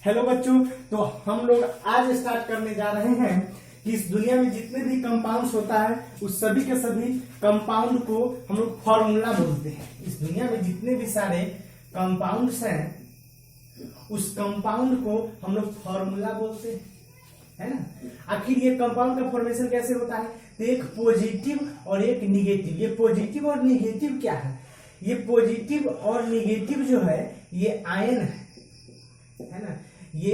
Hello बच्चों, तो हम लोग आज स्टार्ट करने जा रहे हैं कि इस दुनिया में जितने भी कंपाउंड्स होता है उस सभी के सभी कंपाउंड को हम लोग फॉर्मूला बोलते हैं। इस दुनिया में जितने भी सारे कंपाउंड्स हैं उस कंपाउंड को हम लोग फॉर्मूला बोलते हैं, है ना। आखिर ये कंपाउंड का फॉर्मेशन कैसे होता है? तो एक पॉजिटिव और एक निगेटिव। ये पॉजिटिव और निगेटिव क्या है? ये पॉजिटिव और निगेटिव जो है ये आयन है ना। ये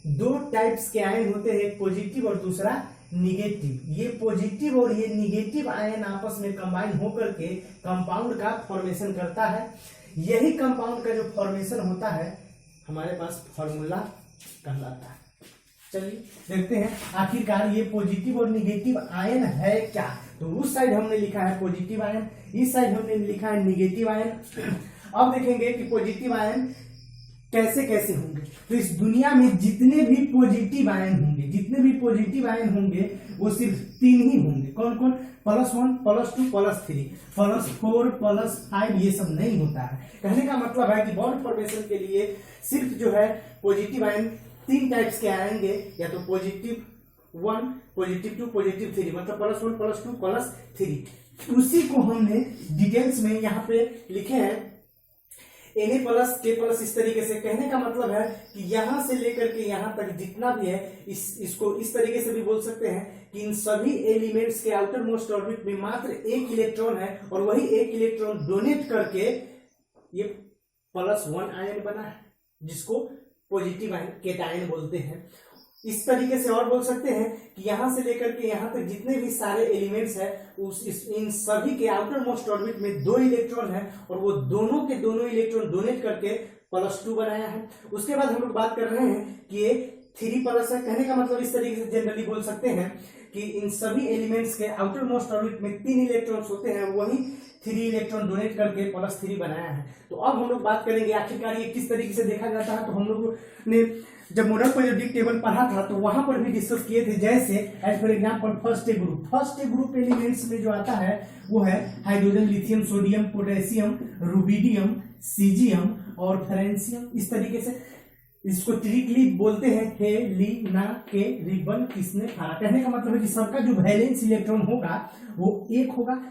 दो टाइप्स के आयन होते हैं, एक पॉजिटिव और दूसरा निगेटिव। ये पॉजिटिव और ये निगेटिव आयन आपस में कंबाइन होकर के कंपाउंड का फॉर्मेशन करता है। यही कंपाउंड का जो फॉर्मेशन होता है हमारे पास फॉर्मूला कहलाता है। चलिए देखते हैं आखिरकार ये पॉजिटिव और निगेटिव आयन है क्या। तो उस साइड हमने लिखा है पॉजिटिव आयन, इस साइड हमने लिखा है निगेटिव आयन। अब देखेंगे कि पॉजिटिव आयन कैसे कैसे होंगे। तो इस दुनिया में जितने भी पॉजिटिव आयन होंगे वो सिर्फ तीन ही होंगे। कौन कौन? +1, +2, +3, +4, +5 ये सब नहीं होता है। कहने का मतलब है कि बॉन्ड फॉर्मेशन के लिए सिर्फ जो है पॉजिटिव आयन तीन टाइप्स के आएंगे, या तो +1, +2, +3, मतलब +1, +2, +3। उसी को हमने डिटेल्स में यहाँ पे लिखे हैं Na+K+, इस तरीके से। कहने का मतलब है कि यहां से लेकर के यहां तक जितना भी है इसको इस तरीके से भी बोल सकते हैं कि इन सभी एलिमेंट्स के आउटर मोस्ट ऑर्बिट में मात्र एक इलेक्ट्रॉन है और वही एक इलेक्ट्रॉन डोनेट करके ये +1 आयन बना है, जिसको पॉजिटिव आयन केटायन बोलते हैं। इस तरीके से और बोल सकते हैं कि यहां से लेकर के यहां तक जितने भी सारे एलिमेंट्स हैं इन सभी के आउटर मोस्ट ऑर्बिट में 2 इलेक्ट्रॉन है और वो दोनों के दोनों इलेक्ट्रॉन डोनेट करके +2 बनाया है। उसके बाद हम लोग बात कर रहे हैं कि ये 3+ है। कहने का मतलब इस तरीके से जनरली बोल सकते हैं कि इन सभी एलिमेंट्स के आउटर मोस्ट ऑर्बिट में 3 इलेक्ट्रॉन्स होते हैं, वही 3 इलेक्ट्रॉन डोनेट करके +3 बनाया है। तो अब हम लोग बात करेंगे आखिरकार ये किस तरीके से देखा जाता है। तो हम लोगों ने जब मोनोड पीरियोडिक टेबल पढ़ा था तो वहां पर भी डिस्कस किए थे। जैसे as for example first group elements में जो आता है वो है hydrogen, lithium, sodium, potassium, rubidium, caesium और फ्रेंसियम। इस तरीके से इसको ट्रिकली बोलते हैं हेलिना के रिबन किसने फाड़ा। कहने का मतलब है कि सबका जो वैलेंस इलेक्ट्रॉन होगा वो 1 होगा,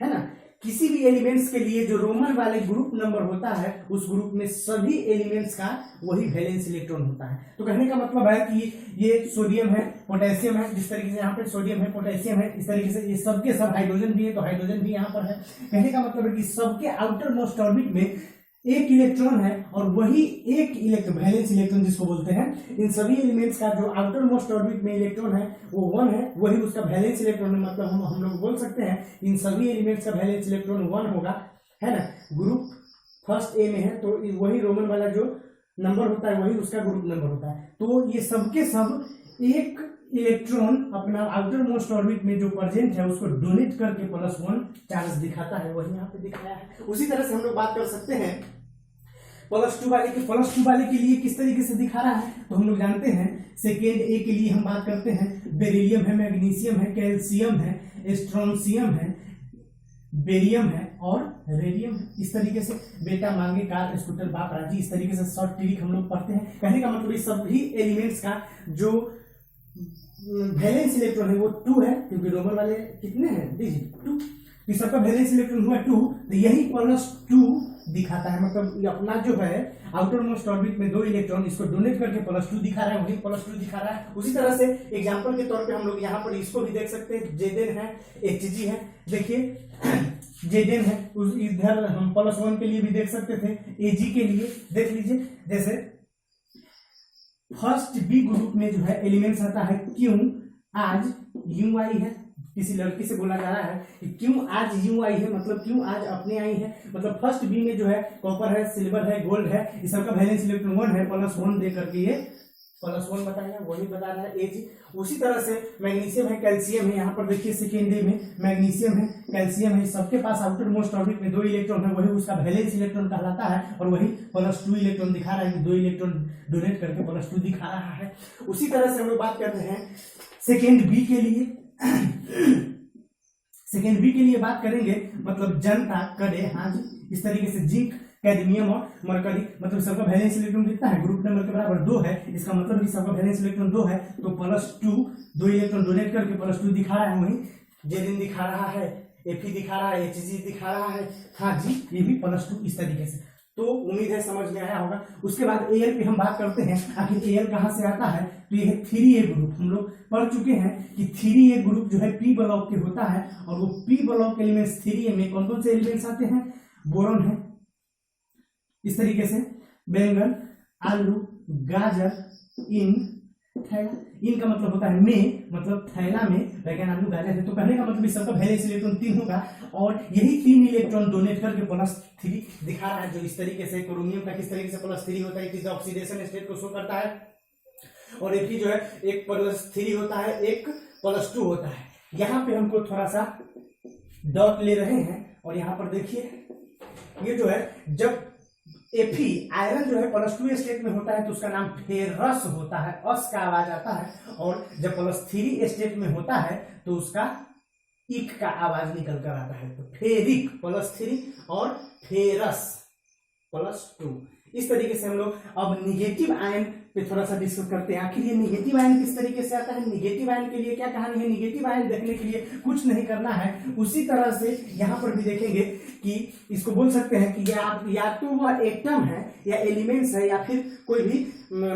है ना। किसी भी एलिमेंट्स के लिए जो रोमन वाले ग्रुप नंबर होता है उस ग्रुप में सभी एलिमेंट्स का वही वैलेंस इलेक्ट्रॉन होता है। तो कहने का मतलब है कि ये सोडियम है, पोटेशियम है, जिस तरीके से यहाँ पे सोडियम है, पोटेशियम है, इस तरीके से ये सबके सब हाइड्रोजन भी है तो हाइड्रोजन भी यहाँ पर है। कहने का मतलब है कि सबके आउटर मोस्ट ऑर्बिट में एक इलेक्ट्रॉन है और वही एक इलेक्ट्रॉन वैलेंस इलेक्ट्रॉन जिसको बोलते हैं, इन सभी एलिमेंट्स का जो आउटर मोस्ट ऑर्बिट में इलेक्ट्रॉन है वो 1 है, वही उसका वैलेंस इलेक्ट्रॉन है। मतलब हम लोग बोल सकते हैं इन सभी एलिमेंट्स का वैलेंस इलेक्ट्रॉन 1 होगा, है ना। ग्रुप फर्स्ट ए में है तो वही रोमन वाला जो नंबर होता है वही उसका ग्रुप नंबर होता है। तो ये सबके सब एक इलेक्ट्रॉन अपना आउटर मोस्ट ऑर्बिट में जो प्रेजेंट है उसको डोनेट करके +1 चार्ज दिखाता है, वही यहाँ पे दिखाया है। उसी तरह से हम लोग बात कर सकते हैं +2 वाले के लिए किस तरीके से दिखा रहा है। तो हम लोग जानते हैं सेकेंड ए के लिए हम बात करते हैं बेरिलियम है, मैग्नीशियम है, कैल्शियम है, स्ट्रोंसियम है, बेरियम है और रेडियम है। इस तरीके से बेटा मांगे कार स्कूटर बाप राजी, इस तरीके से शॉर्ट ट्रिक हम लोग पढ़ते हैं। कहने का मतलब इस सभी एलिमेंट्स का जो वैलेंस इलेक्ट्रॉन है वो 2 है, क्योंकि रोमन वाले कितने हैं डिजिट 2, तो सबका वैलेंस इलेक्ट्रॉन हुआ 2, तो यही +2 दिखाता है। मतलब अपना जो है आउटर मोस्ट ऑर्बिट में 2 इलेक्ट्रॉन इसको डोनेट करके +2 दिखा रहा है, वही +2 दिखा रहा है। उसी तरह से एग्जांपल के तौर पे हम लोग यहाँ पर इसको भी देख सकते हैं। जेडेन है, Hg है, देखिए जेडेन है, इधर हम +1 के लिए भी देख सकते थे, Ag के लिए देख लीजिए। जैसे फर्स्ट बी ग्रुप में जो है एलिमेंट्स आता है क्यों आज UI है। किसी लड़की से बोला जा रहा है कि क्यों आज UI है, मतलब क्यों आज अपने आई है। मतलब फर्स्ट बी में जो है कॉपर है, सिल्वर है, गोल्ड है, इस सबका वैलेंस इलेक्ट्रॉन 1 है, +1 दे करके ये +1 बताया, वही बता रहा है Ag। उसी तरह से मैग्नीशियम है, कैल्शियम है, यहाँ पर देखिए सेकेंड डे में मैग्नीशियम है, कैल्शियम है, सबके पास आउटर मोस्ट ऑर्बिट में 2 इलेक्ट्रॉन है, वही उसका वैलेंस इलेक्ट्रॉन कहलाता है और वही +2 इलेक्ट्रॉन दिखा रहा है कि 2 इलेक्ट्रॉन डोनेट करके +2 दिखा रहा है। उसी तरह से हम लोग बात करते हैं सेकेंड बी के लिए। सेकेंड बी के लिए बात करेंगे, मतलब जनता करे हाथ, इस तरीके से जिंक कैडमियम और मरकरी, मतलब सबका वैलेंस इलेक्ट्रॉन कितना है, ग्रुप नंबर के बराबर 2 है, इसका मतलब कि सबका वैलेंस इलेक्ट्रॉन 2 है, तो +2 2 इलेक्ट्रॉन डोनेट करके +2 दिखा रहा है, वहीं जेरिन दिखा रहा है, Fe दिखा रहा है, Hg दिखा रहा है, हाँ जी ये भी +2 इस तरीके से। तो उम्मीद है समझ में आया होगा। उसके बाद Al की हम बात करते हैं, आखिर Al कहाँ से आता है, तो ये 3A ग्रुप, हम लोग पढ़ चुके हैं कि 3A ग्रुप जो है पी ब्लॉक के होता है, और वो पी ब्लॉक के एलिमेंट्स 3A में कौन कौन से एलिमेंट्स आते हैं, बोरॉन है इस तरीके से, बैंगन, आलू, गाजर, इन, थैला, इन का मतलब होता है में, मतलब थैला में बैंगन, आलू, गाजर है, तो कहने का मतलब इस सबका वैलेंस इलेक्ट्रॉन 3 होगा, और यही 3 इलेक्ट्रॉन डोनेट करके +3 दिखा रहा है, जो इस तरीके से क्रोमियम का किस तरीके से +3 होता है, इट इज ऑक्सीडेशन स्टेट को शो करता है, और एक ही जो है एक +3 होता है, एक +2 होता है। यहाँ पे हमको थोड़ा सा डॉट ले रहे हैं, और यहाँ पर देखिए ये जो है जब Fe आयरन जो है +2 स्टेट में होता है तो उसका नाम फेरस होता है, अस का आवाज आता है, और जब +3 स्टेट में होता है तो उसका इक का आवाज निकल कर आता है, तो फेरिक +3 और फेरस +2। इस तरीके से हम लोग अब निगेटिव आयन पे थोड़ा सा डिस्कस करते हैं, आखिर ये निगेटिव आयन किस तरीके से आता है, निगेटिव आयन के लिए क्या कहानी है। निगेटिव आयन देखने के लिए कुछ नहीं करना है, उसी तरह से यहाँ पर भी देखेंगे कि इसको बोल सकते हैं कि या तो वह एटम है या एलिमेंट्स है या फिर कोई भी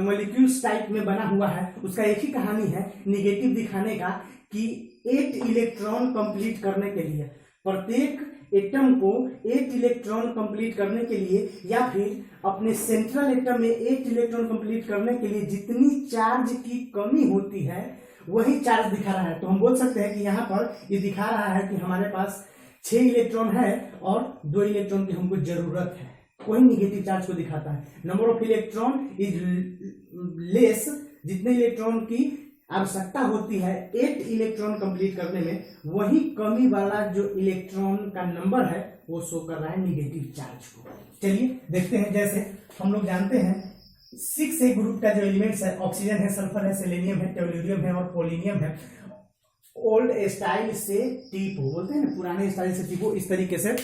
मॉलिक्यूल्स टाइप में बना हुआ है, उसका एक ही कहानी है निगेटिव दिखाने का, कि 8 इलेक्ट्रॉन कंप्लीट करने के लिए, प्रत्येक एटम को 8 इलेक्ट्रॉन कंप्लीट करने के लिए, या फिर अपने सेंट्रल एटम में 8 इलेक्ट्रॉन कंप्लीट करने के लिए जितनी चार्ज की कमी होती है वही चार्ज दिखा रहा है। तो हम बोल सकते हैं कि यहाँ पर ये दिखा रहा है कि हमारे पास 6 इलेक्ट्रॉन है और 2 इलेक्ट्रॉन की हमको जरूरत है, वही निगेटिव चार्ज को दिखाता है। Number of electron is less, जितने इलेक्ट्रॉन की आवश्यकता होती है 8 इलेक्ट्रॉन कंप्लीट करने में, वही कमी वाला जो इलेक्ट्रॉन का नंबर है वो शो कर रहा है निगेटिव चार्ज को। चलिए देखते हैं, जैसे हम लोग जानते हैं 6A ग्रुप का जो एलिमेंट्स है, ऑक्सीजन है, सल्फर है, सेलेनियम है, टेलुरियम है और पोलिनियम है। ओल्ड स्टाइल से टीपो बोलते हैं ना, पुराने स्टाइल से टीपो, इस तरीके से।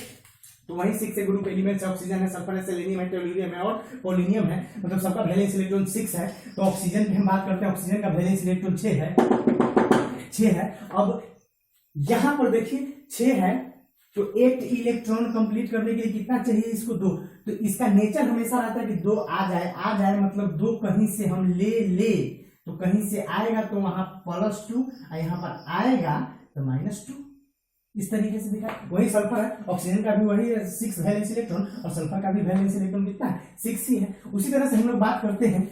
तो वही 6A ग्रुप एलिमेंट्स ऑक्सीजन है, सल्फर है, सेलेनियम है, टेलुरियम है और पोलिनियम है, मतलब सबका वैलेंस इलेक्ट्रॉन 6 है। तो ऑक्सीजन की हम बात करते हैं, ऑक्सीजन का वैलेंस इलेक्ट्रॉन 6 है। अब यहां पर देखिए 6 है, तो 8 इलेक्ट्रॉन कंप्लीट करने के लिए कितना चाहिए इसको, 2। तो इसका नेचर हमेशा रहता है कि 2 आ जाए, मतलब 2 कहीं से हम ले, तो कहीं से आएगा तो वहां +2, और यहाँ पर आएगा तो -2, इस तरीके से दिखा। वही सल्फर है, ऑक्सीजन का भी वही 6 वैलेंस इलेक्ट्रॉन, और सल्फर का भी वैलेंस इलेक्ट्रॉन कितना है, 6 ही है। उसी तरह से हम लोग बात करते हैं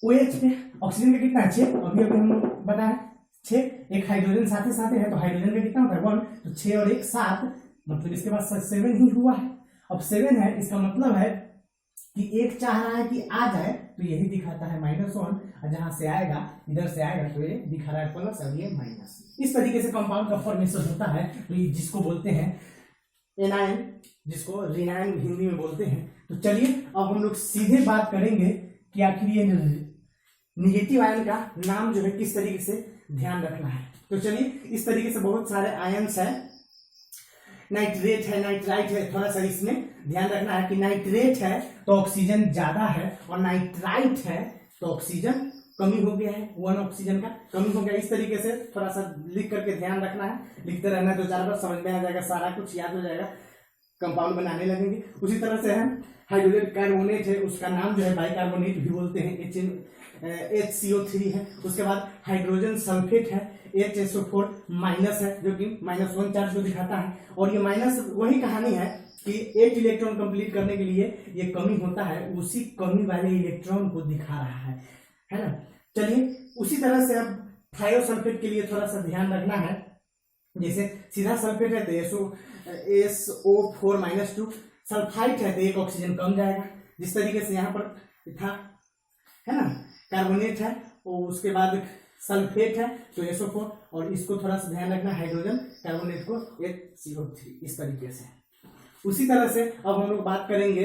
OH पे, ऑक्सीजन का कितना है 6, अभी हम लोग बताया 6, एक हाइड्रोजन साथ है, तो हाइड्रोजन का कितना होता है 1, तो 6 और 1 7, मतलब इसके बाद 7 ही हुआ है। अब 7 है, इसका मतलब है कि एक चाह रहा है कि आ जाए, तो यही दिखाता है -1, और जहां से आएगा इधर से आएगा तो ये दिखा रहा है प्लस, और ये माइनस। इस तरीके से कंपाउंड का फॉर्मेशन होता है, तो ये जिसको बोलते हैं एनायन, जिसको रिनायन हिंदी में बोलते हैं। तो चलिए अब हम लोग सीधे बात करेंगे कि आखिर ये निगेटिव आयन का नाम जो है किस तरीके से ध्यान रखना है। तो चलिए इस तरीके से बहुत सारे आयन्स है, नाइट्रेट है, नाइट्राइट है, थोड़ा सा इसमें ध्यान रखना है कि नाइट्रेट है तो ऑक्सीजन ज्यादा है, और नाइट्राइट है तो ऑक्सीजन कमी हो गया है, 1 ऑक्सीजन का कमी हो गया। इस तरीके से थोड़ा सा लिख करके ध्यान रखना है, लिखते रहना है, 2-4 बार समझ में आ जाएगा, सारा कुछ याद हो जाएगा, कंपाउंड बनाने लगेंगे। उसी तरह से है हाइड्रोजन कार्बोनेट है, उसका नाम जो है बाइकार्बोनेट भी बोलते हैं, HCO3 है। उसके बाद हाइड्रोजन सल्फेट है, HSO4 माइनस है, जो कि -1 चार्ज को दिखाता है, और ये माइनस वही कहानी है कि 8 इलेक्ट्रॉन कंप्लीट करने के लिए ये कमी होता है, उसी कमी वाले इलेक्ट्रॉन को दिखा रहा है ना। चलिए उसी तरह से अब थायोसल्फेट के लिए थोड़ा सा ध्यान रखना है, जैसे सीधा सल्फेट है तो SO4-2, सल्फाइट है तो 1 ऑक्सीजन कम जाएगा, जिस तरीके से यहाँ पर था, है ना, कार्बोनेट है और उसके बाद सल्फेट है तो SO4, और इसको थोड़ा सा ध्यान रखना हाइड्रोजन कार्बोनेट को HCO3, इस तरीके से। उसी तरह से अब हम लोग बात करेंगे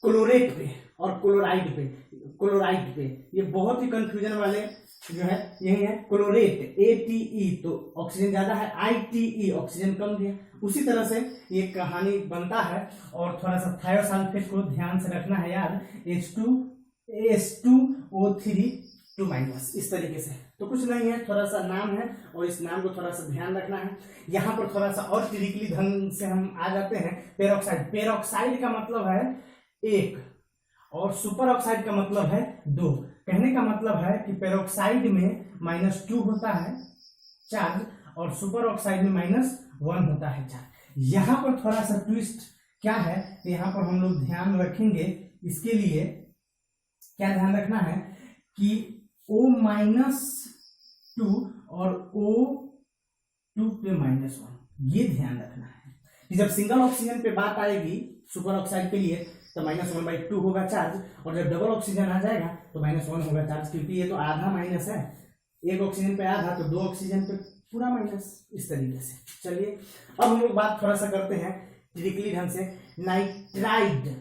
क्लोरेट पे और क्लोराइड पे। ये बहुत ही कंफ्यूजन वाले जो है यही है क्लोरेट ATE, तो ऑक्सीजन ज्यादा है, ITE ऑक्सीजन कम दिया। उसी तरह से ये कहानी बनता है। और थोड़ा सा थायोसल्फेट को ध्यान से रखना है यार, H2O3 2-, इस तरीके से। तो कुछ नहीं है, थोड़ा सा नाम है और इस नाम को थोड़ा सा ध्यान रखना है। यहाँ पर थोड़ा सा और ट्रिकली ढंग से हम आ जाते हैं। पेरोक्साइड, पेरोक्साइड का मतलब है 1 और सुपर ऑक्साइड का मतलब है 2। कहने का मतलब है कि पेरोक्साइड में -2 होता है चार्ज और सुपर ऑक्साइड में -1 होता है चार्ज। यहाँ पर थोड़ा सा ट्विस्ट क्या है, तो यहाँ पर हम लोग ध्यान रखेंगे। इसके लिए क्या ध्यान रखना है कि O-2 और O2 पे -1, ये ध्यान रखना है कि जब सिंगल ऑक्सीजन पे बात आएगी सुपर ऑक्साइड के लिए तो -1/2 होगा चार्ज, और जब डबल ऑक्सीजन आ जाएगा तो -1 होगा चार्ज, क्योंकि ये तो आधा माइनस है। एक ऑक्सीजन पे आधा तो 2 ऑक्सीजन पे पूरा माइनस, इस तरीके से। चलिए अब हम लोग बात थोड़ा सा करते हैं ट्रिकली ढंग से। नाइट्राइड,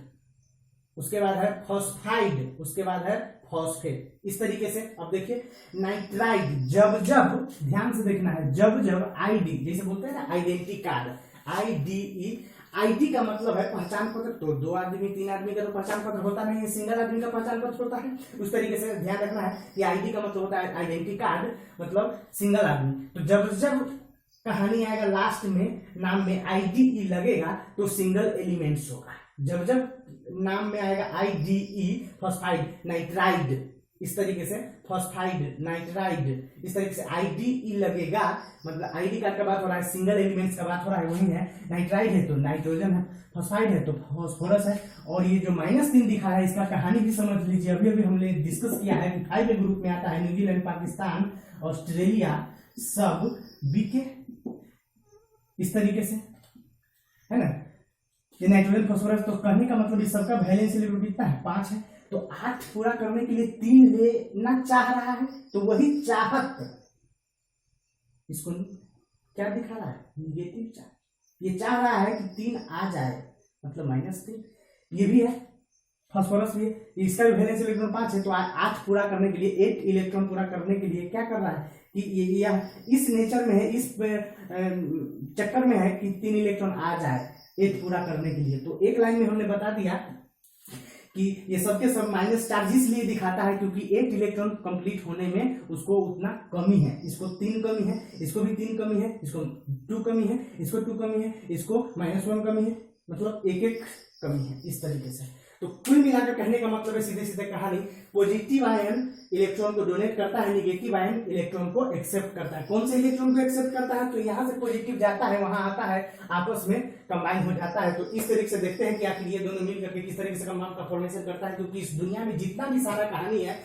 उसके बाद है फॉस्फाइड, उसके बाद है फॉस्फेट, इस तरीके से। अब देखिए नाइट्राइड, जब जब ध्यान से देखना है, जब जब ID, जैसे बोलते हैं ना आइडेंटिटी कार्ड, IDE, ID का मतलब है पहचान पत्र। तो 2 आदमी 3 आदमी का तो पहचान पत्र होता नहीं है, सिंगल आदमी का पहचान पत्र होता है। उस तरीके से ध्यान रखना है कि ID का मतलब होता है आइडेंटिटी कार्ड, मतलब सिंगल आदमी। तो जब जब कहानी आएगा लास्ट में नाम में IDE लगेगा तो सिंगल एलिमेंट्स होगा। जब जब नाम में आएगा IDE, फॉस्फाइड, नाइट्राइड, इस तरीके से फॉस्फाइड, नाइट्राइड, इस तरीके से IDE लगेगा, मतलब ID कार्ड का बात हो रहा है, सिंगल एलिमेंट्स का बात हो रहा है, वही है। नाइट्राइड है तो नाइट्रोजन है, फॉस्फाइड है तो फॉस्फोरस है। और ये जो -3 दिखा है इसका कहानी भी समझ लीजिए। अभी अभी हमने डिस्कस किया है कि 5 ग्रुप में आता है, न्यूजीलैंड, पाकिस्तान, ऑस्ट्रेलिया, सब बीके, इस तरीके से, है ना। ये नाइट्रोजन, फॉस्फोरस, तो कहने का मतलब इस सबका वैलेंस इलेक्ट्रॉन कितना है, 5 है। तो 8 पूरा करने के लिए 3 लेना चाह रहा है, तो वही चाहत इसको क्या दिखा रहा है, निगेटिव चार्ज। ये चाह रहा है कि 3 आ जाए, मतलब -3। ये भी है, फॉस्फोरस भी है, इसका भी वैलेंस इलेक्ट्रॉन 5 है। तो 8 पूरा करने के लिए, 8 इलेक्ट्रॉन पूरा करने के लिए क्या कर रहा है कि ये इस नेचर में है, इस चक्कर में है कि 3 इलेक्ट्रॉन आ जाए 8 पूरा करने के लिए। तो एक लाइन में हमने बता दिया कि ये सबके सब माइनस चार्ज इसलिए दिखाता है क्योंकि 8 इलेक्ट्रॉन कंप्लीट होने में उसको उतना कमी है। इसको 3 कमी है, इसको भी 3 कमी है, इसको 2 कमी है, इसको 2 कमी है, इसको -1 कमी है, मतलब एक कमी है, इस तरीके से। तो कुल मिलाकर कहने का मतलब है सीधे सीधे कहानी, पॉजिटिव आयन इलेक्ट्रॉन को डोनेट करता है, नेगेटिव आयन इलेक्ट्रॉन को एक्सेप्ट करता है। कौन से इलेक्ट्रॉन को एक्सेप्ट करता है, तो यहाँ से पॉजिटिव जाता है, वहां आता है, आपस में कंबाइन हो जाता है। तो इस तरीके से देखते हैं कि आखिर ये दोनों मिल करके किस तरीके से कंपाउंड का फॉर्मेशन करता है, क्योंकि इस दुनिया में जितना भी सारा कहानी है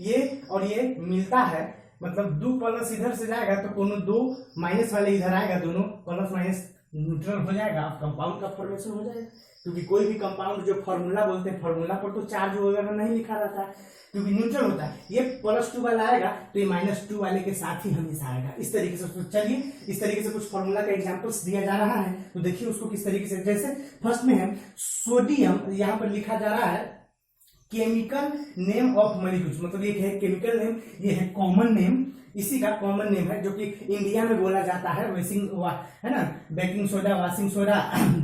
ये और ये मिलता है, मतलब 2 प्लस इधर से जाएगा तो कोनो 2 माइनस वाले इधर आएगा, दोनों प्लस माइनस न्यूट्रल हो जाएगा, कंपाउंड का फॉर्मेशन हो जाएगा। क्योंकि कोई भी कंपाउंड जो फॉर्मूला बोलते हैं, फॉर्मूला पर तो चार्ज वगैरह नहीं लिखा रहता है, क्योंकि न्यूट्रल होता है। ये +2 वाला आएगा तो ये -2 वाले के साथ ही हमेशा आएगा, इस तरीके से। तो चलिए इस तरीके से कुछ फॉर्मूला का एग्जांपल्स दिया जा रहा है, तो देखिए उसको किस तरीके से। जैसे फर्स्ट में है सोडियम, यहाँ पर लिखा जा रहा है केमिकल नेम ऑफ मॉलिक्यूल्स, मतलब ये है केमिकल नेम, ये है कॉमन नेम, इसी का कॉमन नेम है जो कि इंडिया में बोला जाता है, वेसिंग है ना, baking soda, washing soda,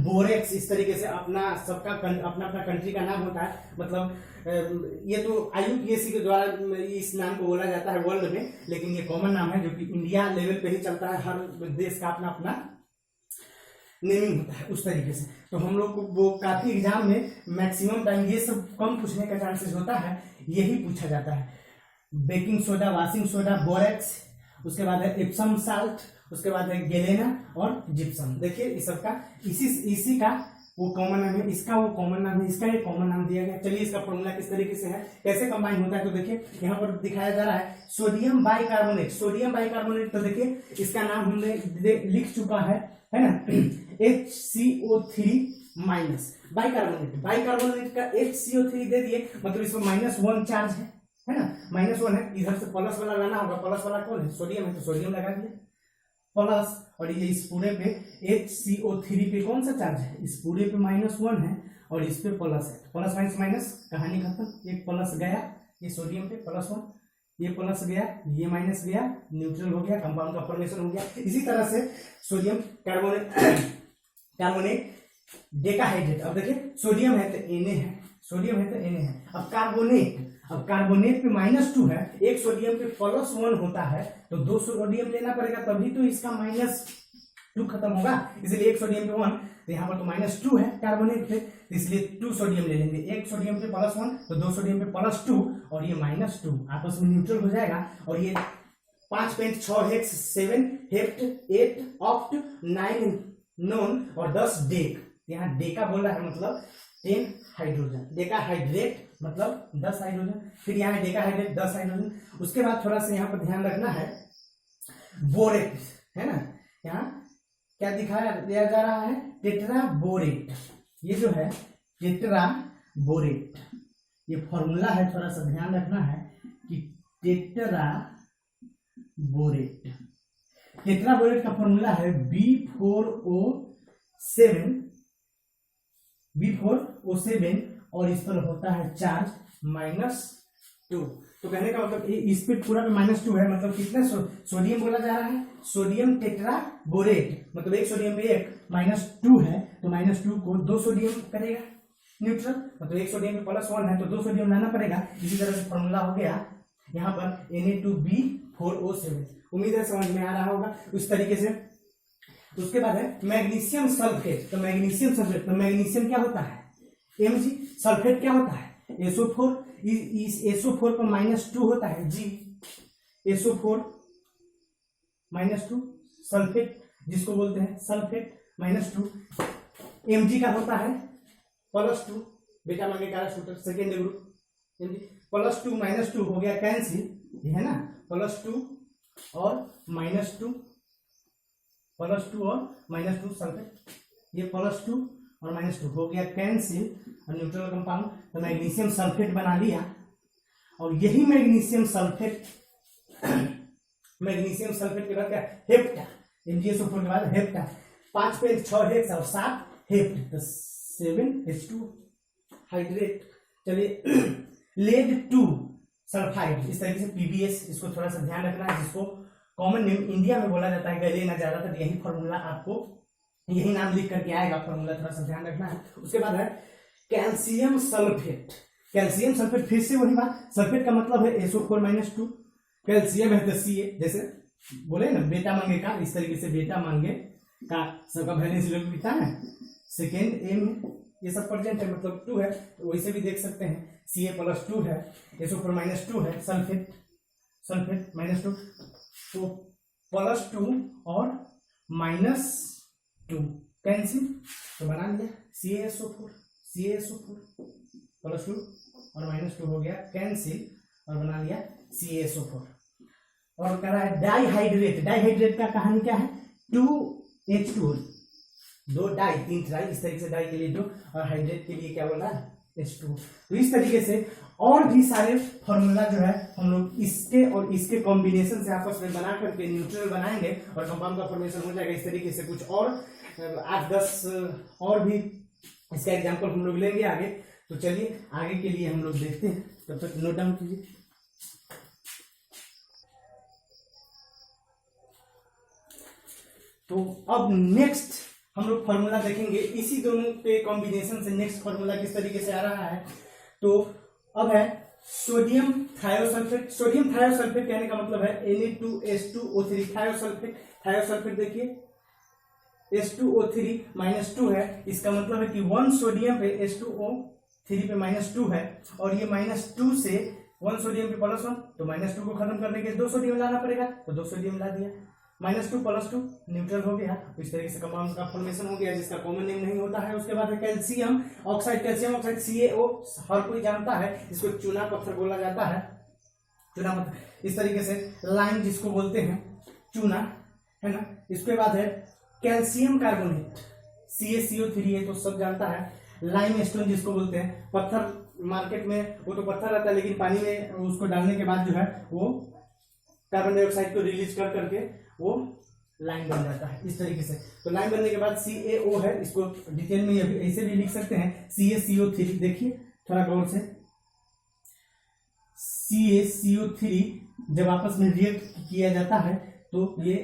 borax, इस तरीके से अपना सबका अपना अपना कंट्री का नाम होता है। मतलब ये तो IUPAC के द्वारा इस नाम को बोला जाता है वर्ल्ड में, लेकिन ये कॉमन नाम है जो कि इंडिया लेवल पे ही चलता है, हर देश का अपना अपना नेमिंग होता है, उस तरीके से। तो हम लोग को वो काफी एग्जाम में मैक्सिमम टाइम ये सब कम पूछने का चांसेस होता है, यही पूछा जाता है। Baking soda, washing soda, borax, उसके बाद है एप्सम साल्ट, उसके बाद है गेलेना और जिप्सम। देखिए इस सबका इसी का वो कॉमन नाम है, इसका वो कॉमन नाम है, इसका ये कॉमन नाम दिया गया। चलिए इसका फॉर्मूला किस तरीके से है, कैसे कंबाइन होता है, तो देखिए यहाँ पर दिखाया जा रहा है सोडियम बाइकार्बोनेट। सोडियम बाइकार्बोनेट, तो देखिए इसका नाम हमने लिख चुका है ना, HCO3 माइनस बाइकार्बोनेट। बाइकार्बोनेट का HCO3 दे दिए, मतलब इसमें -1 चार्ज है ना, -1 है, इधर से प्लस वाला लाना होगा, प्लस वाला कौन है, सोडियम है, तो सोडियम लगा दिया प्लस, और ये इस पूरे पे HCO3 पे कौन सा चार्ज है, इस पूरे पे -1 है और इस पे प्लस है, प्लस माइनस माइनस, कहानी खत्म, एक प्लस गया, ये सोडियम पे +1, ये प्लस गया, ये माइनस गया, न्यूट्रल हो गया, कंपाउंड का फॉर्मेशन हो गया। इसी तरह से सोडियम कार्बोनेट डेकाहाइड्रेट। अब देखिए सोडियम है तो Na है, सोडियम है तो Na है। अब कार्बोनेट पे -2 है, एक सोडियम पे +1 होता है, तो 2 सोडियम लेना पड़ेगा, तभी तो इसका -2 खत्म होगा। इसलिए एक सोडियम पे 1, तो यहाँ पर तो -2 है कार्बोनेट पे, इसलिए 2 सोडियम ले लेंगे। एक सोडियम पे +1 तो 2 सोडियम पे +2 और ये -2 आपस में न्यूट्रल हो जाएगा। और ये 5 pent 6 hex 7 hept 8 oct 9 non और 10 डेक। यहाँ डेका बोल रहा है मतलब 10 हाइड्रोजन, डेकाहाइड्रेट मतलब 10 हाइड्रोजन। फिर यहाँ डेकाहाइड्रेट 10 हाइड्रोजन। उसके बाद थोड़ा सा यहाँ पर ध्यान रखना है, बोरेट है ना, यहाँ क्या दिखाया दिया जा रहा है, टेट्राबोरेट। ये जो है टेट्राबोरेट, ये फॉर्मूला है, थोड़ा सा ध्यान रखना है कि टेट्राबोरेट का फॉर्मूला है B4O7 और इस पर होता है चार्ज -2। तो कहने का मतलब इस पे पूरा पे -2 है, मतलब कितना सोडियम बोला जा रहा है, सोडियम टेट्राबोरेट, मतलब एक सोडियम पे एक -2 है, तो -2 को 2 सोडियम करेगा न्यूट्रल, मतलब एक सोडियम पे +1 है तो 2 सोडियम लाना पड़ेगा। इसी तरह से फॉर्मूला हो गया यहाँ पर Na2B4O7। उम्मीद है समझ में आ रहा होगा उस तरीके से। उसके बाद है मैग्नीशियम सल्फेट। तो मैग्नीशियम सल्फेट, तो मैग्नीशियम क्या होता है, Mg। सल्फेट क्या होता है, SO4। इस SO4 पर -2 होता है G, SO4 -2 सल्फेट जिसको बोलते हैं सल्फेट -2। Mg का होता है +2, बेटा मांगे कारा शूटर सेकेंड ग्रुप, Mg +2 -2 हो गया कैंसिल, ये है ना, +2 और -2, +2 और -2 सल्फेट, ये +2 और -2 हो गया कैंसिल और न्यूट्रल कंपाउंड, तो मैग्नीशियम सल्फेट बना लिया। और यही मैग्नीशियम सल्फेट के बाद क्या, हेप्टा, MgSO4 के बाद हेप्टा, 5 पे 6 हेक्स और 7 हेप्ट, तो 7H2 हाइड्रेट। चलिए लेड 2 सल्फाइड, इस तरीके से PbS, इसको थोड़ा सा ध्यान रखना है, जिसको कॉमन नेम इंडिया में बोला जाता है गैलेना, ज्यादातर यही फॉर्मूला आपको, यही नाम लिख करके आएगा फॉर्मूला, थोड़ा सा ध्यान रखना है। उसके बाद है कैल्शियम सल्फेट। कैल्शियम सल्फेट, फिर से वही बात, सल्फेट का मतलब है SO4 -2, कैल्शियम है तो Ca, जैसे बोले ना बेटा मांगे का, इस तरीके से बेटा मांगे का सबका वैलेंस इलेक्ट्रॉन कितना है, सेकेंड M, ये सब प्रेजेंट है मतलब 2 है, तो वैसे भी देख सकते हैं Ca +2 है, SO4 -2 है, सल्फेट -2, तो +2 और -2 कैंसिल, तो बना लिया CaSO4 +2 और -2 हो गया कैंसिल और बना लिया CaSO4। और कह रहा है डाइहाइड्रेट का कहानी क्या है, 2H2, 2 डाई 3 ट्राई, इस तरीके से डाई के लिए 2 और हाइड्रेट के लिए क्या बोला H2। तो इस तरीके से और भी सारे फॉर्मूला जो है हम लोग इसके और इसके कॉम्बिनेशन से आपस में बना करके न्यूट्रल बनाएंगे और कंपाउंड का फॉर्मेशन हो जाएगा। इस तरीके से कुछ और 8-10 और भी इसका एग्जांपल हम लोग लेंगे आगे। तो चलिए आगे के लिए हम लोग देखते हैं, तब तक नोट डाउन कीजिए। तो अब नेक्स्ट हम लोग फॉर्मूला देखेंगे, इसी दोनों के कॉम्बिनेशन से नेक्स्ट फॉर्मूला किस तरीके से आ रहा है। तो अब है सोडियम थायोसल्फेट। सोडियम थायोसल्फेट कहने का मतलब है Na2H2O3 थायोसल्फेट देखिए H2O3 -2 है, इसका मतलब है कि 1 सोडियम पे H2O3 पे -2 है और ये -2 से 1 सोडियम पे +1, तो -2 को खत्म करने के 2 सोडियम लाना पड़ेगा, तो 2 सोडियम ला दिया, -2 +2 न्यूट्रल हो गया। इस तरीके से कंपाउंड का फॉर्मेशन हो गया जिसका कॉमन नेम नहीं होता है। उसके बाद कैल्शियम ऑक्साइड CaO हर कोई जानता है, इसको चूना पत्थर बोला जाता है, चूना पत्थर। इस तरीके से लाइम जिसको बोलते हैं चूना, है ना। इसके बाद है कैल्शियम कार्बोनेट CaCO3 है तो सब जानता है। लाइम स्टोन जिसको बोलते हैं, पत्थर मार्केट में वो तो पत्थर रहता है, लेकिन पानी में उसको डालने के बाद जो है वो कार्बन डाइऑक्साइड को रिलीज कर करके वो लाइन बन जाता है इस तरीके से। तो लाइन बनने के बाद CaO है, इसको डिटेल में ऐसे भी लिख सकते हैं CaCO3। देखिए थोड़ा गौर से, CaCO3 जब आपस में रिएक्ट किया जाता है तो ये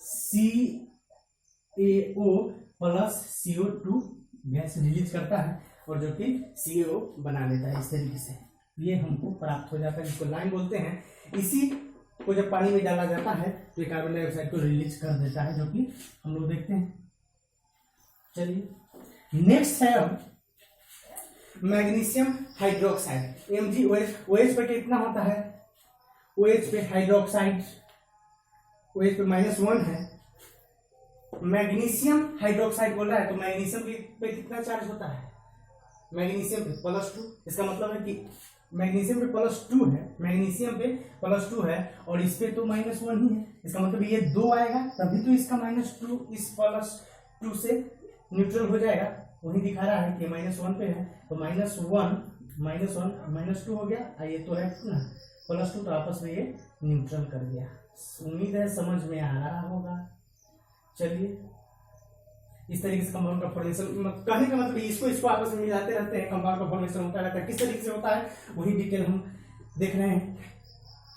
CaO plus CO2 gas release करता है और जो कि CaO बना लेता है। इस तरीके से ये हमको प्राप्त हो जाता है, जिसको लाइन बोलते हैं। इसी को जब पानी में डाला जाता है तो ये कार्बन डाइऑक्साइड को रिलीज कर देता है, जो कि हम लोग देखते हैं। चलिए नेक्स्ट है अब मैग्नीशियम हाइड्रोक्साइड MgOH। OH पे कितना होता है, OH पे हाइड्रोक्साइड, OH पे -1 है। मैग्नीशियम हाइड्रोक्साइड बोल रहा है तो मैग्नीशियम पे कितना चार्ज होता है, मैग्नीशियम पे +2। इसका मतलब है कि मैग्नीशियम पे +2 है, मैग्नीशियम पे +2 है और इस पे तो -1 ही है। इसका मतलब ये 2 आएगा तभी तो इसका -2 इस +2 से न्यूट्रल हो जाएगा। वही दिखा रहा है कि -1 पे है तो -1 -2 हो गया। ये तो है ना +2 तो आपस में ये न्यूट्रल कर दिया। उम्मीद है समझ में आ रहा होगा। चलिए इस तरीके से कंपाउंड का फॉर्मेशन, कहने का मतलब इसको आपस में मिलाते रहते हैं, कंपाउंड का फॉर्मेशन होता रहता है। किस तरीके से होता है वही डिटेल हम देख रहे हैं।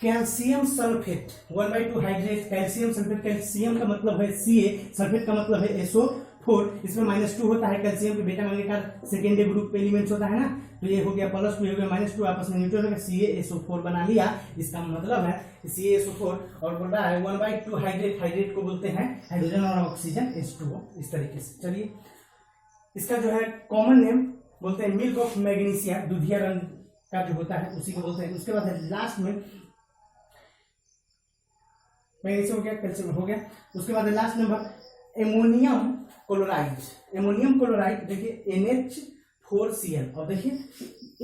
Calcium sulphate 1/2 hydrate calcium sulphate. Calcium का मतलब है Ca, सल्फेट का मतलब है SO4। इसमें -2 होता है। कैल्शियम के बेटा मैग्नेटाइट सेकेंडरी ग्रुप एलिमेंट्स होता है ना, तो ये हो गया +2 हो गया -2 आपस में न्यूट्रल होगा, CaSO4 बना लिया। इसका मतलब है CaSO4 और बोल रहा है 1/2 हाइड्रेट। हाइड्रेट को बोलते हैं हाइड्रोजन और ऑक्सीजन H2O। इस तरीके से चलिए इसका जो है कॉमन नेम बोलते हैं मिल्क ऑफ मैग्नीशिया, दूधिया रंग का जो होता है उसी को बोलते हैं। उसके बाद लास्ट में मैग्नीशियम हो गया, कैल्शियम हो गया। उसके बाद last number ammonium chloride. Ammonium chloride देखिए NH4Cl और देखिए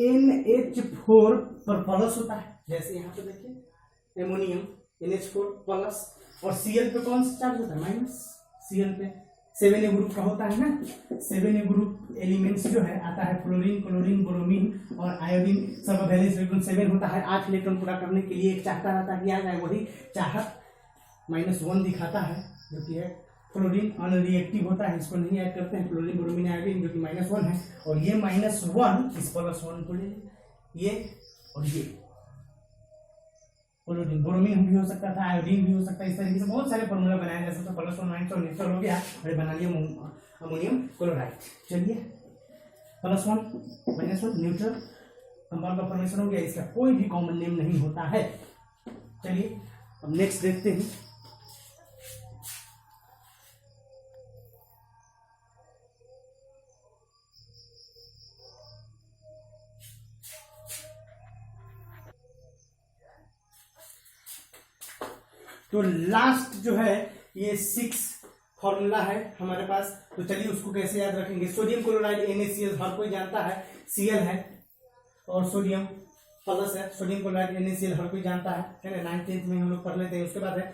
NH4 पर प्लस होता है, जैसे यहाँ पे देखिए एमोनियम NH4 प्लस और Cl पे कौन सा चार्ज होता है, माइनस। Cl पे 7A ग्रुप का होता है ना। 7A ग्रुप एलिमेंट्स जो है आता है फ्लोरीन, क्लोरीन, ब्रोमीन और आयोडीन। सब वैलेंस इलेक्ट्रॉन 7 होता है। 8 इलेक्ट्रॉन पूरा करने के लिए एक चाहता रहता है कि आ जाए, वही चाहत -1 दिखाता है जो कि है फ्लोरीन अनरिएक्टिव होता है, इसको नहीं ऐड करते हैं। फ्लोरीन, ब्रोमीन, आयोडीन जो कि -1 है और ये -1 इस +1 को ले ये और ये फ्लोरीन, ब्रोमीन भी हो सकता था, आयोडीन भी हो सकता है। इस तरीके से बहुत सारे फॉर्मूला बनाया जा सकता है। +1 -1 न्यूट्रल हो गया और बना लिया अमोनियम क्लोराइड। चलिए +1 -1 न्यूट्रल कंपाउंड का फॉर्मेशन हो गया। इसका कोई भी कॉमन नेम नहीं होता है। चलिए अब नेक्स्ट देखते हैं। तो लास्ट जो है ये 6 फॉर्मूला है हमारे पास, तो चलिए उसको कैसे याद रखेंगे। सोडियम क्लोराइड NaCl हर कोई जानता है, Cl है और सोडियम प्लस है। सोडियम क्लोराइड NaCl हर कोई जानता है ना, 9th में हम लोग पढ़ लेते हैं। उसके बाद है